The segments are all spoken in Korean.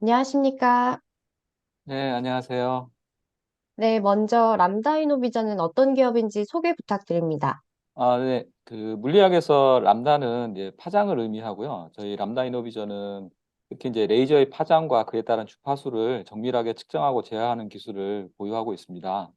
안녕하십니까? 네, 안녕하세요. 네, 먼저 람다 이노비전은 어떤 기업인지 소개 부탁드립니다. 네. 물리학에서 람다는 이제 파장을 의미하고요. 저희 람다 이노비전은 특히 이제 레이저의 파장과 그에 따른 주파수를 정밀하게 측정하고 제어하는 기술을 보유하고 있습니다.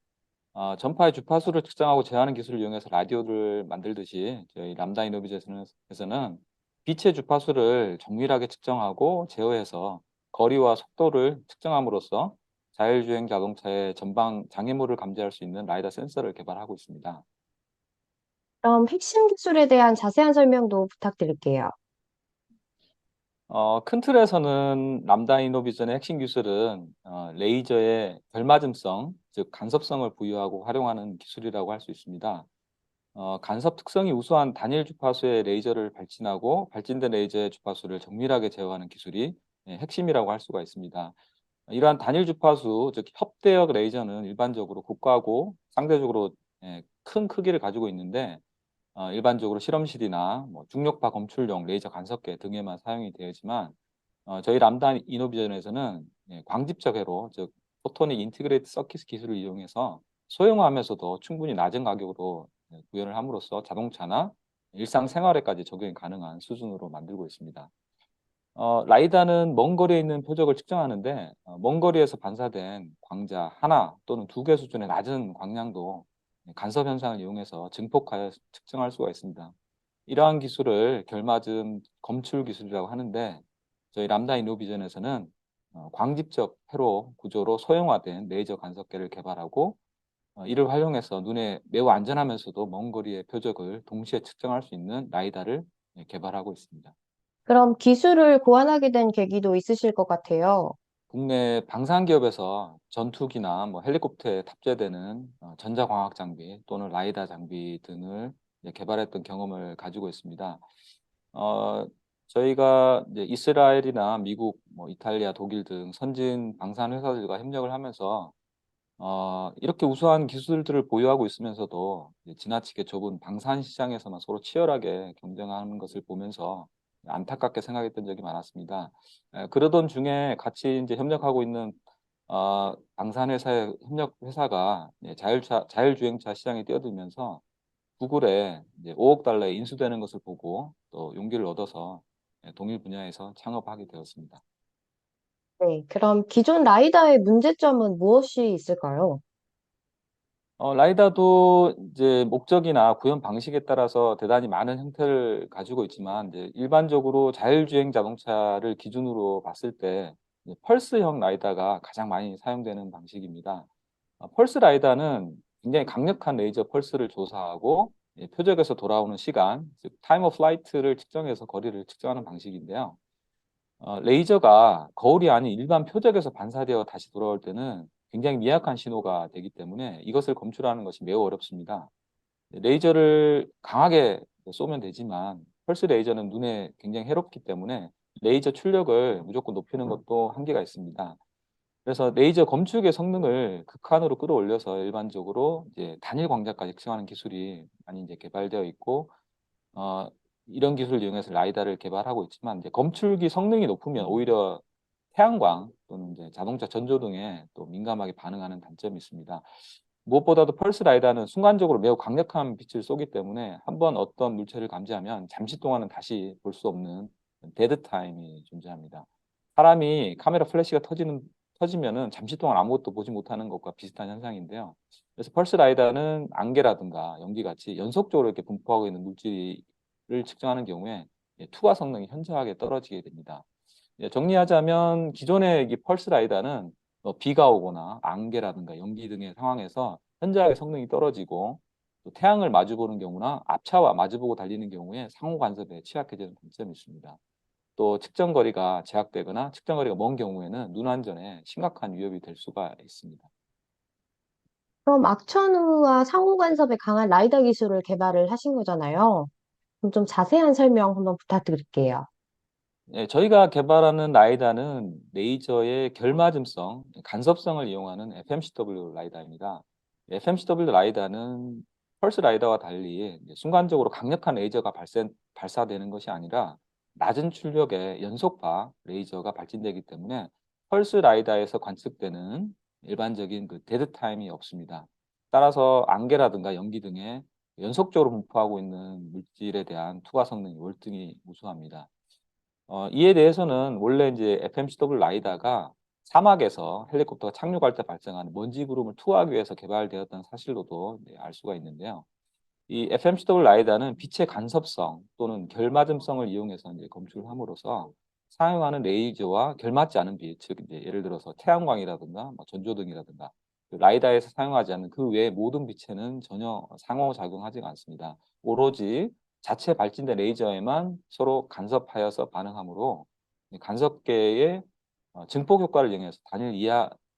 전파의 주파수를 측정하고 제어하는 기술을 이용해서 라디오를 만들듯이 저희 람다 이노비전에서는 빛의 주파수를 정밀하게 측정하고 제어해서 거리와 속도를 측정함으로써 자율주행 자동차의 전방 장애물을 감지할 수 있는 라이다 센서를 개발하고 있습니다. 그럼 핵심 기술에 대한 자세한 설명도 부탁드릴게요. 큰 틀에서는 람다 이노비전의 핵심 기술은 레이저의 결맞음성, 즉 간섭성을 부여하고 활용하는 기술이라고 할 수 있습니다. 간섭 특성이 우수한 단일 주파수의 레이저를 발진하고 발진된 레이저의 주파수를 정밀하게 제어하는 기술이 핵심이라고 할 수가 있습니다. 이러한 단일 주파수, 즉 협대역 레이저는 일반적으로 고가고 상대적으로 큰 크기를 가지고 있는데 일반적으로 실험실이나 뭐 중력파 검출용 레이저 간섭계 등에만 사용이 되지만 저희 람다 이노비전에서는 광집적 회로 즉 포토닉 인티그레이트 서킷 기술을 이용해서 소형화하면서도 충분히 낮은 가격으로 구현을 함으로써 자동차나 일상생활에까지 적용이 가능한 수준으로 만들고 있습니다. 라이다는 먼 거리에 있는 표적을 측정하는데 먼 거리에서 반사된 광자 하나 또는 두 개 수준의 낮은 광량도 간섭 현상을 이용해서 증폭하여 측정할 수가 있습니다. 이러한 기술을 결맞음 검출 기술이라고 하는데 저희 람다 이노비전에서는 광집적 회로 구조로 소형화된 레이저 간섭계를 개발하고 이를 활용해서 눈에 매우 안전하면서도 먼 거리의 표적을 동시에 측정할 수 있는 라이다를 개발하고 있습니다. 그럼 기술을 고안하게 된 계기도 있으실 것 같아요. 국내 방산 기업에서 전투기나 뭐 헬리콥터에 탑재되는 전자광학 장비 또는 라이다 장비 등을 이제 개발했던 경험을 가지고 있습니다. 어, 저희가 이제 이스라엘이나 미국, 뭐 이탈리아, 독일 등 선진 방산 회사들과 협력을 하면서 이렇게 우수한 기술들을 보유하고 있으면서도 이제 지나치게 좁은 방산 시장에서만 서로 치열하게 경쟁하는 것을 보면서 안타깝게 생각했던 적이 많았습니다. 그러던 중에 같이 이제 협력하고 있는 방산 회사의 협력 회사가 자율주행차 시장에 뛰어들면서 구글에 이제 5억 달러에 인수되는 것을 보고 또 용기를 얻어서 동일 분야에서 창업하게 되었습니다. 네, 그럼 기존 라이다의 문제점은 무엇이 있을까요? 라이다도 이제 목적이나 구현 방식에 따라서 대단히 많은 형태를 가지고 있지만 이제 일반적으로 자율주행 자동차를 기준으로 봤을 때 이제 펄스형 라이다가 가장 많이 사용되는 방식입니다. 펄스 라이다는 굉장히 강력한 레이저 펄스를 조사하고 표적에서 돌아오는 시간, 즉 타임 오브 플라이트를 측정해서 거리를 측정하는 방식인데요. 레이저가 거울이 아닌 일반 표적에서 반사되어 다시 돌아올 때는 굉장히 미약한 신호가 되기 때문에 이것을 검출하는 것이 매우 어렵습니다. 레이저를 강하게 쏘면 되지만 펄스 레이저는 눈에 굉장히 해롭기 때문에 레이저 출력을 무조건 높이는 것도 한계가 있습니다. 그래서 레이저 검출의 성능을 극한으로 끌어올려서 일반적으로 이제 단일 광자까지 측정하는 기술이 많이 이제 개발되어 있고 어 이런 기술을 이용해서 라이다를 개발하고 있지만 이제 검출기 성능이 높으면 오히려 태양광 또는 이제 자동차 전조등에 또 민감하게 반응하는 단점이 있습니다. 무엇보다도 펄스 라이다는 순간적으로 매우 강력한 빛을 쏘기 때문에 한번 어떤 물체를 감지하면 잠시 동안은 다시 볼 수 없는 데드 타임이 존재합니다. 사람이 카메라 플래시가 터지면은 잠시 동안 아무것도 보지 못하는 것과 비슷한 현상인데요. 그래서 펄스 라이다는 안개라든가 연기같이 연속적으로 이렇게 분포하고 있는 물질을 측정하는 경우에 투과 성능이 현저하게 떨어지게 됩니다. 정리하자면 기존의 이 펄스 라이다는 비가 오거나 안개라든가 연기 등의 상황에서 현저하게 성능이 떨어지고 또 태양을 마주보는 경우나 앞차와 마주보고 달리는 경우에 상호 간섭에 취약해지는 단점이 있습니다. 또 측정 거리가 제약되거나 측정 거리가 먼 경우에는 눈 안전에 심각한 위협이 될 수가 있습니다. 그럼 악천후와 상호 간섭에 강한 라이다 기술을 개발을 하신 거잖아요. 그럼 좀 자세한 설명 한번 부탁드릴게요. 저희가 개발하는 라이다는 레이저의 결맞음성, 간섭성을 이용하는 FMCW 라이다입니다. FMCW 라이다는 펄스 라이다와 달리 이제 순간적으로 강력한 레이저가 발사되는 것이 아니라 낮은 출력의 연속파 레이저가 발진되기 때문에 펄스 라이다에서 관측되는 일반적인 그 데드 타임이 없습니다. 따라서 안개라든가 연기 등의 연속적으로 분포하고 있는 물질에 대한 투과 성능이 월등히 우수합니다. 이에 대해서는 원래 이제 FMCW 라이다가 사막에서 헬리콥터가 착륙할 때 발생하는 먼지 구름을 투하하기 위해서 개발되었다는 사실로도 알 수가 있는데요. 이 FMCW 라이다는 빛의 간섭성 또는 결맞음성을 이용해서 이제 검출함으로써 사용하는 레이저와 결맞지 않은 빛, 즉 이제 예를 들어서 태양광이라든가 뭐 전조등이라든가 그 라이다에서 사용하지 않는 그 외의 모든 빛에는 전혀 상호작용하지 않습니다. 오로지 자체 발진된 레이저에만 서로 간섭하여서 반응하므로 간섭계의 증폭 효과를 이용해서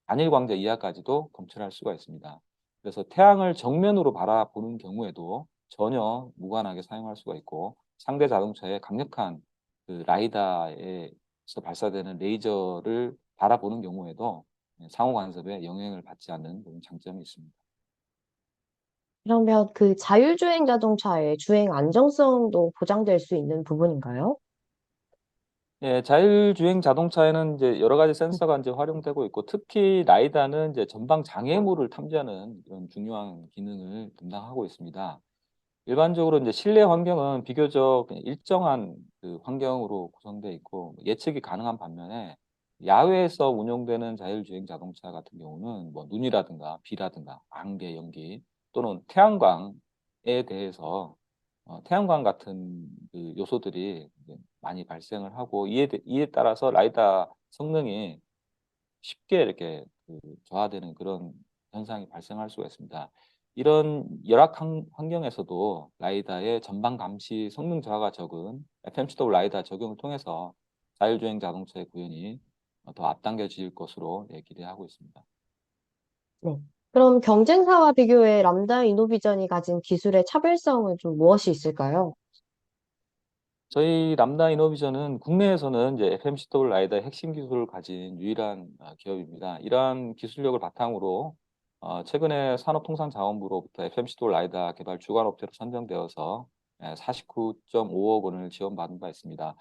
단일 광자 이하까지도 검출할 수가 있습니다. 그래서 태양을 정면으로 바라보는 경우에도 전혀 무관하게 사용할 수가 있고 상대 자동차의 강력한 그 라이다에서 발사되는 레이저를 바라보는 경우에도 상호 간섭에 영향을 받지 않는 그런 장점이 있습니다. 그러면 그 자율주행 자동차의 주행 안정성도 보장될 수 있는 부분인가요? 예, 자율주행 자동차에는 이제 여러 가지 센서가 이제 활용되고 있고 특히 라이다는 이제 전방 장애물을 탐지하는 그런 중요한 기능을 담당하고 있습니다. 일반적으로 이제 실내 환경은 비교적 그냥 일정한 그 환경으로 구성되어 있고 예측이 가능한 반면에 야외에서 운용되는 자율주행 자동차 같은 경우는 뭐 눈이라든가 비라든가 안개, 연기 또는 태양광에 대해서 태양광 같은 그 요소들이 이제 많이 발생을 하고 이에 따라서 라이다 성능이 쉽게 이렇게 그 저하되는 그런 현상이 발생할 수가 있습니다. 이런 환경에서도 라이다의 전방 감시 성능 저하가 적은 FMCW 라이다 적용을 통해서 자율주행 자동차의 구현이 더 앞당겨질 것으로 기대하고 있습니다. 네. 그럼 경쟁사와 비교해 람다 이노비전이 가진 기술의 차별성은 좀 무엇이 있을까요? 저희 람다 이노비전은 국내에서는 이제 FMCW 라이다의 핵심 기술을 가진 유일한 기업입니다. 이러한 기술력을 바탕으로 최근에 산업통상자원부로부터 FMCW 라이다 개발 주관업체로 선정되어서 49.5억 원을 지원받은 바 있습니다.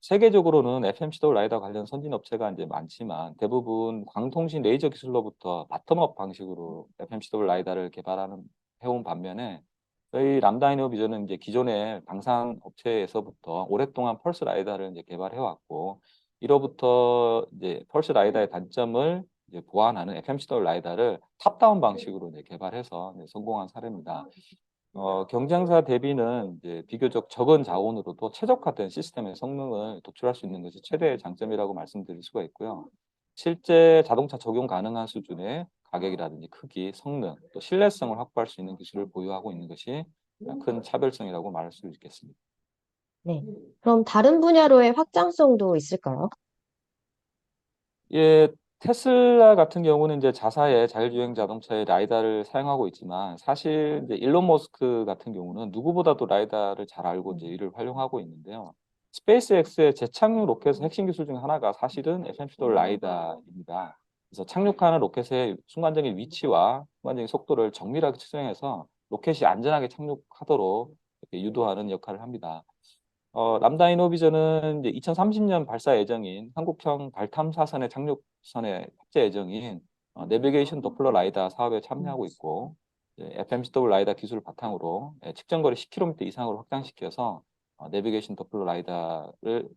세계적으로는 FMCW 라이다 관련 선진 업체가 이제 많지만 대부분 광통신 레이저 기술로부터 바텀업 방식으로 FMCW 라이다를 개발하는 해온 반면에 저희 람다 이노비전은 이제 기존의 방산 업체에서부터 오랫동안 펄스 라이다를 이제 개발해 왔고 이로부터 이제 펄스 라이다의 단점을 이제 보완하는 FMCW 라이다를 탑다운 방식으로 이제 개발해서 이제 성공한 사례입니다. 경쟁사 대비는 이제 비교적 적은 자원으로도 최적화된 시스템의 성능을 도출할 수 있는 것이 최대의 장점이라고 말씀드릴 수가 있고요. 실제 자동차 적용 가능한 수준의 가격이라든지 크기, 성능, 또 신뢰성을 확보할 수 있는 기술을 보유하고 있는 것이 큰 차별성이라고 말할 수 있겠습니다. 네. 그럼 다른 분야로의 확장성도 있을까요? 예, 테슬라 같은 경우는 이제 자사의 자율주행 자동차에 라이다를 사용하고 있지만 사실 이제 일론 머스크 같은 경우는 누구보다도 라이다를 잘 알고 이제 이를 활용하고 있는데요. 스페이스X의 재착륙 로켓의 핵심 기술 중 하나가 사실은 FMCW 라이다입니다. 그래서 착륙하는 로켓의 순간적인 위치와 순간적인 속도를 정밀하게 측정해서 로켓이 안전하게 착륙하도록 이렇게 유도하는 역할을 합니다. 람다 이노비전은 이제 2030년 발사 예정인 한국형 발탐사선의 착륙선의 탑재 예정인 내비게이션 도플러 라이다 사업에 참여하고 있고 FMCW 라이다 기술을 바탕으로 측정거리 10km 이상으로 확장시켜서 내비게이션 도플러 라이다를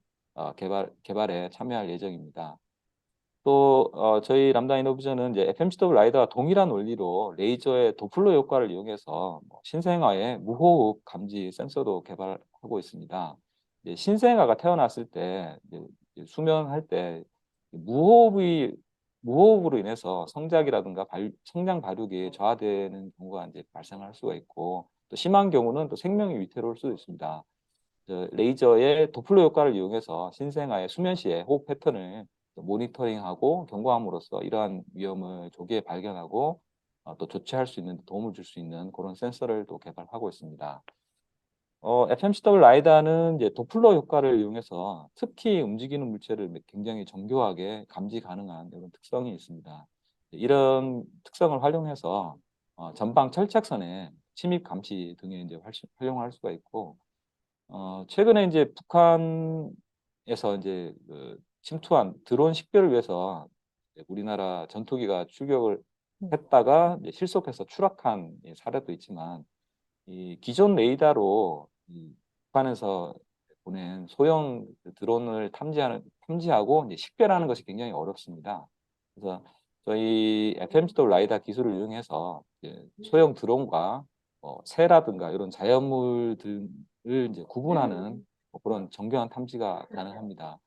개발에 참여할 예정입니다. 또 저희 람다 이노비전은 이제 FMCW 라이다와 동일한 원리로 레이저의 도플러 효과를 이용해서 뭐 신생아의 무호흡 감지 센서도 개발하고 있습니다. 이제 신생아가 태어났을 때 이제 수면할 때 무호흡이 무호흡으로 인해서 성장이라든가 성장 발육이 저하되는 경우가 이제 발생할 수가 있고 또 심한 경우는 또 생명이 위태로울 수도 있습니다. 레이저의 도플러 효과를 이용해서 신생아의 수면 시에 호흡 패턴을 모니터링하고 경고함으로써 이러한 위험을 조기에 발견하고 또 조치할 수 있는 도움을 줄 수 있는 그런 센서를 또 개발하고 있습니다. FMCW 라이다는 이제 도플러 효과를 이용해서 특히 움직이는 물체를 굉장히 정교하게 감지 가능한 이런 특성이 있습니다. 이런 특성을 활용해서 전방 철책선의 침입 감시 등에 이제 활용할 수가 있고 최근에 이제 북한에서 이제 그 침투한 드론 식별을 위해서 우리나라 전투기가 출격을 음, 했다가 이제 실속해서 추락한 사례도 있지만 이 기존 레이더로 이 북한에서 보낸 소형 드론을 탐지하고 이제 식별하는 것이 굉장히 어렵습니다. 그래서 저희 FMCW 라이다 기술을 이용해서 이제 소형 드론과 새라든가 이런 자연물 등을 이제 구분하는 그런 정교한 탐지가 가능합니다.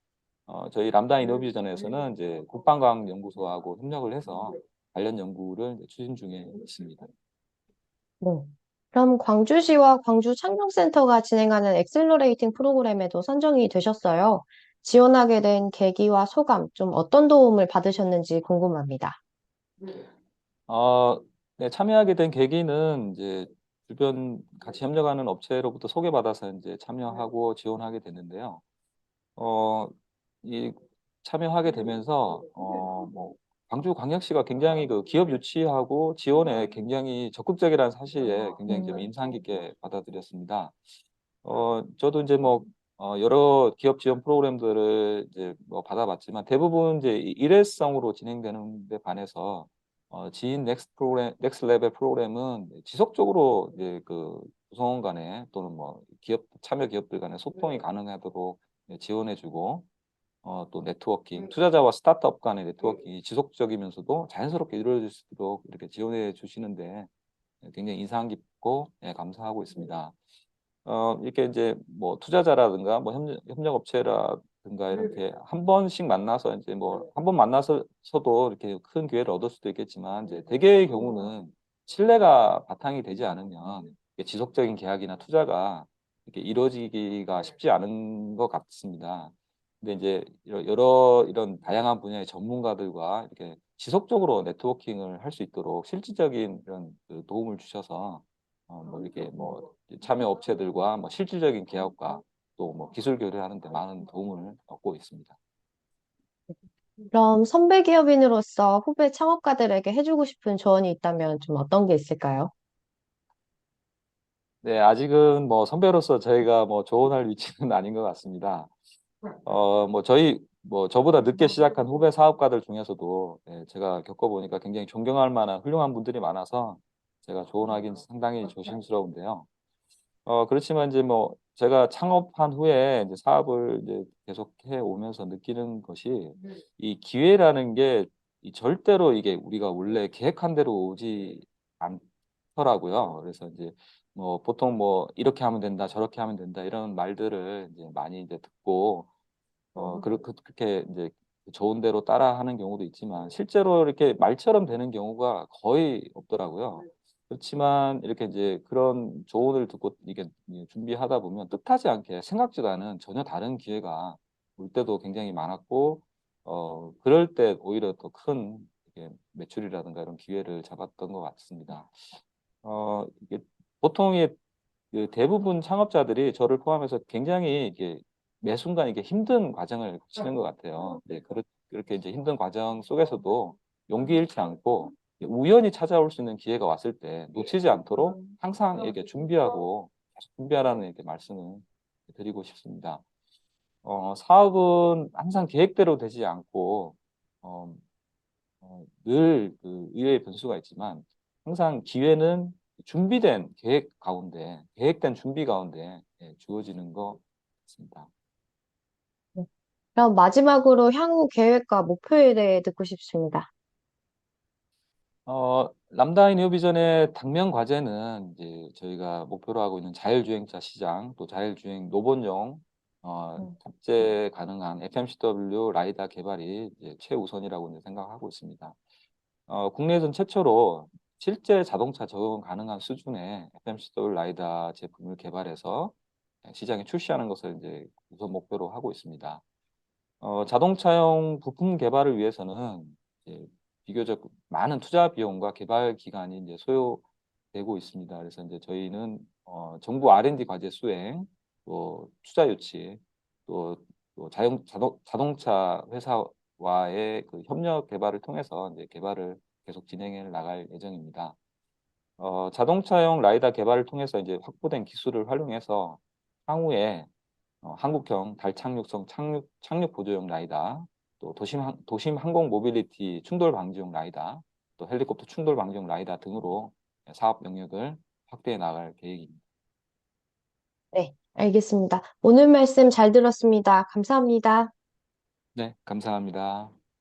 저희 람다 이노비전에서는 이제 국방과학연구소하고 협력을 해서 관련 연구를 이제 추진 중에 있습니다. 네. 그럼 광주시와 광주창경센터가 진행하는 엑셀러레이팅 프로그램에도 선정이 되셨어요. 지원하게 된 계기와 소감, 좀 어떤 도움을 받으셨는지 궁금합니다. 어, 네, 참여하게 된 계기는 이제 주변 같이 협력하는 업체로부터 소개받아서 이제 참여하고 지원하게 됐는데요. 어, 이 참여하게 되면서 뭐 광주광역시가 굉장히 그 기업 유치하고 지원에 굉장히 적극적이라는 사실에 굉장히 좀 인상 깊게 받아들였습니다. 저도 이제 뭐 여러 기업 지원 프로그램들을 이제 뭐 받아봤지만 대부분 이제 일회성으로 진행되는 데 반해서 지인 넥스트 레벨 프로그램은 지속적으로 이제 그 구성원 간에 또는 뭐 기업 참여 기업들 간에 소통이 가능하도록 지원해주고 또 네트워킹, 투자자와 스타트업 간의 네트워킹이 지속적이면서도 자연스럽게 이루어질 수 있도록 이렇게 지원해 주시는데 굉장히 인상 깊고 감사하고 있습니다. 이렇게 이제 뭐 투자자라든가 뭐 협력업체라든가 이렇게 한 번씩 만나서 이제 뭐 한 번 만나서도 이렇게 큰 기회를 얻을 수도 있겠지만 이제 대개의 경우는 신뢰가 바탕이 되지 않으면 이게 지속적인 계약이나 투자가 이렇게 이루어지기가 쉽지 않은 것 같습니다. 근데 이제 여러 이런 다양한 분야의 전문가들과 이렇게 지속적으로 네트워킹을 할 수 있도록 실질적인 이런 그 도움을 주셔서 뭐 이렇게 뭐 참여 업체들과 뭐 실질적인 개혁과 또 뭐 기술 교류하는 데 많은 도움을 얻고 있습니다. 그럼 선배 기업인으로서 후배 창업가들에게 해주고 싶은 조언이 있다면 좀 어떤 게 있을까요? 네, 아직은 뭐 선배로서 저희가 뭐 조언할 위치는 아닌 것 같습니다. 뭐 저희 뭐 저보다 늦게 시작한 후배 사업가들 중에서도 제가 겪어보니까 굉장히 존경할 만한 훌륭한 분들이 많아서 제가 조언하기는 상당히 조심스러운데요. 그렇지만 이제 뭐 제가 창업한 후에 이제 사업을 이제 계속해 오면서 느끼는 것이 이 기회라는 게 절대로 이게 우리가 원래 계획한 대로 오지 않더라고요. 그래서 이제 뭐 보통 뭐 이렇게 하면 된다, 저렇게 하면 된다 이런 말들을 이제 많이 이제 듣고 그렇게 이제 좋은 대로 따라하는 경우도 있지만 실제로 이렇게 말처럼 되는 경우가 거의 없더라고요. 그렇지만 이렇게 이제 그런 조언을 듣고 이게 준비하다 보면 뜻하지 않게 생각지도 않은 전혀 다른 기회가 올 때도 굉장히 많았고 그럴 때 오히려 더 큰 매출이라든가 이런 기회를 잡았던 것 같습니다. 이게 보통의 그 대부분 창업자들이 저를 포함해서 굉장히 이게 매 순간 이게 힘든 과정을 거치는 것 같아요. 네, 그렇게 이제 힘든 과정 속에서도 용기 잃지 않고 우연히 찾아올 수 있는 기회가 왔을 때 놓치지 않도록 항상 이렇게 준비하고 계속 준비하라는 이렇게 말씀을 드리고 싶습니다. 사업은 항상 계획대로 되지 않고 어, 늘 그 의외의 변수가 있지만 항상 기회는 준비된 계획 가운데, 계획된 준비 가운데 주어지는 것 같습니다. 네. 그럼 마지막으로 향후 계획과 목표에 대해 듣고 싶습니다. 람다 이노비전의 당면 과제는 이제 저희가 목표로 하고 있는 자율주행차 시장, 또 자율주행 로봇용 음, 탑재 가능한 FMCW 라이다 개발이 이제 최우선이라고 이제 생각하고 있습니다. 국내에선 최초로 실제 자동차 적용 가능한 수준의 FMCW 라이다 제품을 개발해서 시장에 출시하는 것을 이제 우선 목표로 하고 있습니다. 자동차용 부품 개발을 위해서는 이제 비교적 많은 투자 비용과 개발 기간이 이제 소요되고 있습니다. 그래서 이제 저희는 정부 R&D 과제 수행, 또 투자 유치, 또, 자동차 회사와의 그 협력 개발을 통해서 이제 개발을 계속 진행해 나갈 예정입니다. 자동차용 라이다 개발을 통해서 이제 확보된 기술을 활용해서 향후에 한국형 달 착륙성 착륙 보조용 라이다, 또 도심 항공 모빌리티 충돌 방지용 라이다, 또 헬리콥터 충돌 방지용 라이다 등으로 사업 영역을 확대해 나갈 계획입니다. 네, 알겠습니다. 오늘 말씀 잘 들었습니다. 감사합니다. 네, 감사합니다.